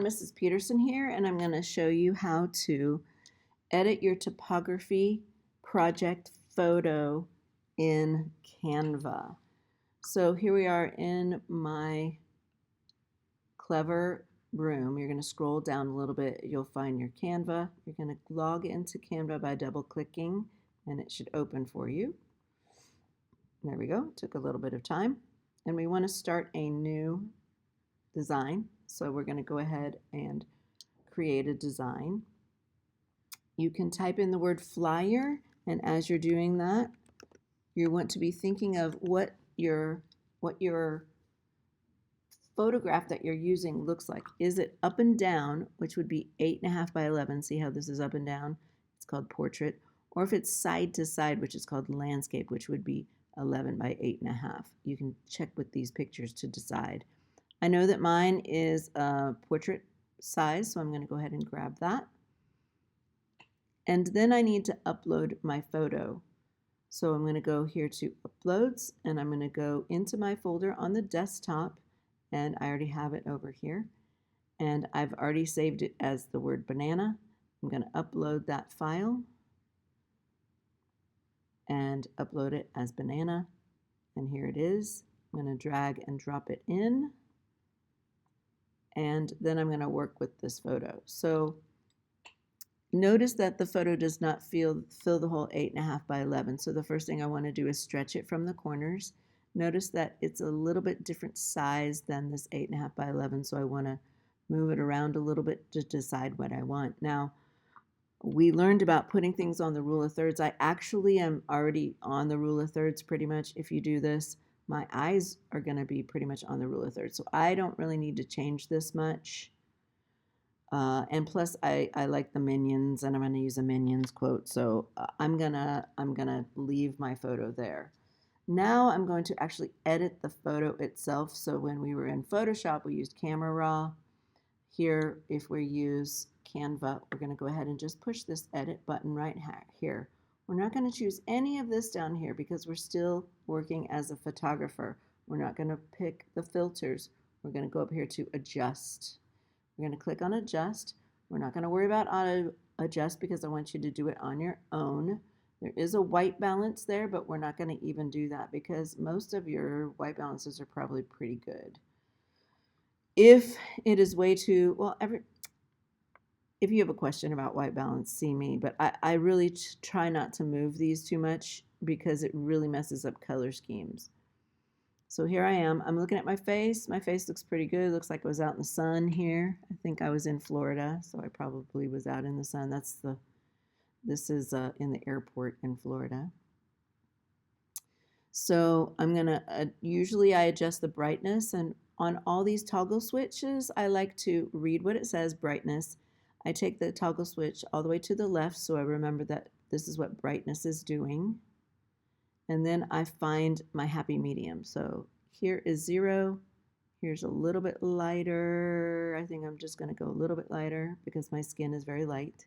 Mrs. Peterson here, and I'm going to show you how to edit your topography project photo in Canva. So here we are in my Clever room. You're going to scroll down a little bit. You'll find your Canva. You're going to log into Canva by double clicking, and it should open for you. There we go. Took a little bit of time. And we want to start a new design. So we're going to go ahead and create a design. You can type in the word flyer, and as you're doing that, you want to be thinking of what your photograph that you're using looks like. Is it up and down, which would be 8.5 by 11? See how this is up and down? It's called portrait. Or if it's side to side, which is called landscape, which would be 11 by 8.5. You can check with these pictures to decide. I know that mine is a portrait size, so I'm going to go ahead and grab that. And then I need to upload my photo. So I'm going to go here to uploads, and I'm going to go into my folder on the desktop, and I already have it over here. And I've already saved it as the word banana. I'm going to upload that file and upload it as banana. And here it is. I'm going to drag and drop it in. And then I'm going to work with this photo. So notice that the photo does not fill the whole 8.5 by 11. So the first thing I want to do is stretch it from the corners. Notice that it's a little bit different size than this 8.5 by 11. So I want to move it around a little bit to decide what I want. Now, we learned about putting things on the rule of thirds. I actually am already on the rule of thirds pretty much. If you do this, my eyes are going to be pretty much on the rule of thirds. So I don't really need to change this much. And plus, I like the Minions, and I'm going to use a Minions quote. So I'm gonna leave my photo there. Now I'm going to actually edit the photo itself. So when we were in Photoshop, we used Camera Raw. Here, if we use Canva, we're going to go ahead and just push this edit button right here. We're not going to choose any of this down here because we're still working as a photographer. We're not going to pick the filters. We're going to go up here to adjust. We're going to click on adjust. We're not going to worry about auto adjust because I want you to do it on your own. There is a white balance there, but we're not going to even do that because most of your white balances are probably pretty good. If it is way too, well, if you have a question about white balance, see me, but I really try not to move these too much because it really messes up color schemes. So here I am. I'm looking at my face. My face looks pretty good. It looks like I was out in the sun here. I think I was in Florida, so I probably was out in the sun. This is in the airport in Florida. So I'm gonna, usually I adjust the brightness, and on all these toggle switches, I like to read what it says, brightness. I take the toggle switch all the way to the left so I remember that this is what brightness is doing. And then I find my happy medium. So here is 0. Here's a little bit lighter. I think I'm just going to go a little bit lighter because my skin is very light.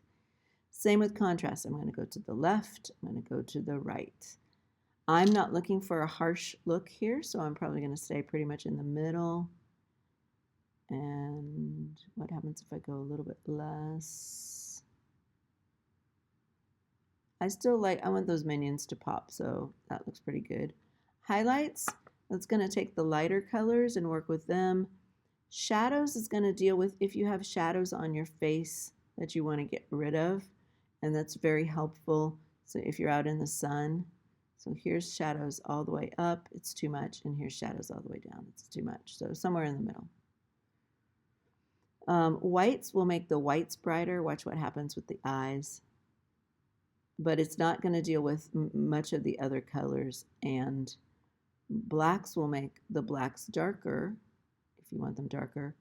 Same with contrast. I'm going to go to the left. I'm going to go to the right. I'm not looking for a harsh look here, so I'm probably going to stay pretty much in the middle. And what happens if I go a little bit less? I want those minions to pop, so that looks pretty good. Highlights, that's going to take the lighter colors and work with them. Shadows is going to deal with if you have shadows on your face that you want to get rid of, and that's very helpful. So if you're out in the sun, so here's shadows all the way up, it's too much, and here's shadows all the way down, it's too much. So somewhere in the middle. Whites will make the whites brighter. Watch what happens with the eyes. But it's not going to deal with much of the other colors. And blacks will make the blacks darker, if you want them darker,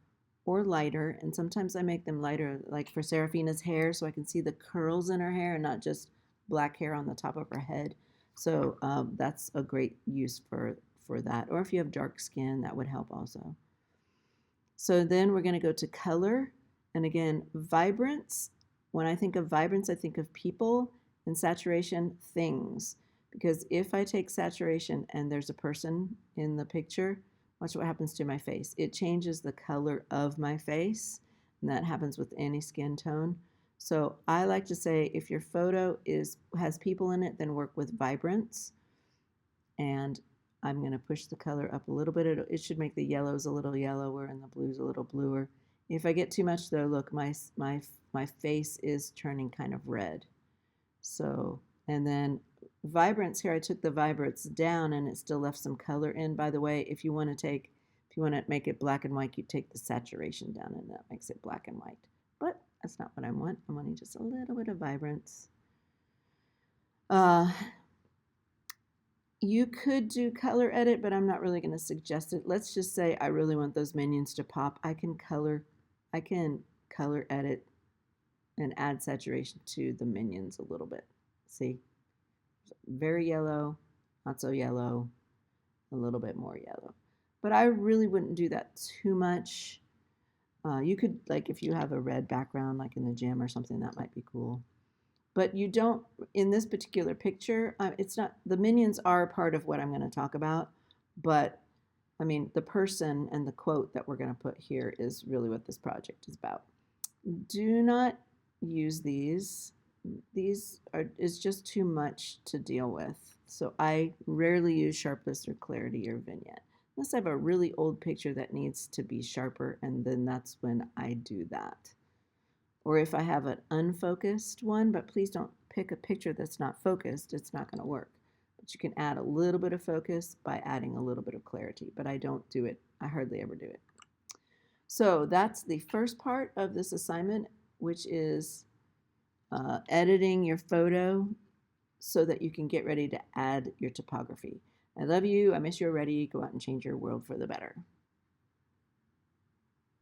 or lighter. And sometimes I make them lighter, like for Seraphina's hair, so I can see the curls in her hair and not just black hair on the top of her head. So that's a great use for that. Or if you have dark skin, that would help also. So then we're going to go to color. And again, vibrance. When I think of vibrance, I think of people. And saturation, things. Because if I take saturation and there's a person in the picture, watch what happens to my face. It changes the color of my face. and that happens with any skin tone. So I like to say if your photo has people in it, then work with vibrance. And I'm going to push the color up a little bit. It should make the yellows a little yellower and the blues a little bluer. If I get too much though, look, my face is turning kind of red. So, and then vibrance here, I took the vibrance down and it still left some color in. By the way, if you want to make it black and white, you take the saturation down and that makes it black and white. But that's not what I want. I'm wanting just a little bit of vibrance. You could do color edit, but I'm not really going to suggest it. Let's just say I really want those minions to pop. I can color edit and add saturation to the minions a little bit. See? Very yellow, not so yellow, a little bit more yellow. But I really wouldn't do that too much. You could, like if you have a red background, like in the gym or something, that might be cool. But you don't, in this particular picture, it's not, the minions are part of what I'm going to talk about, but I mean, the person and the quote that we're going to put here is really what this project is about. Do not use these. These is just too much to deal with. So I rarely use sharpness or clarity or vignette. Unless I have a really old picture that needs to be sharper, and then that's when I do that. Or if I have an unfocused one, but please don't pick a picture that's not focused, it's not going to work. But you can add a little bit of focus by adding a little bit of clarity, but I don't do it. I hardly ever do it. So that's the first part of this assignment, which is editing your photo so that you can get ready to add your typography. I love you. I miss you already. Go out and change your world for the better.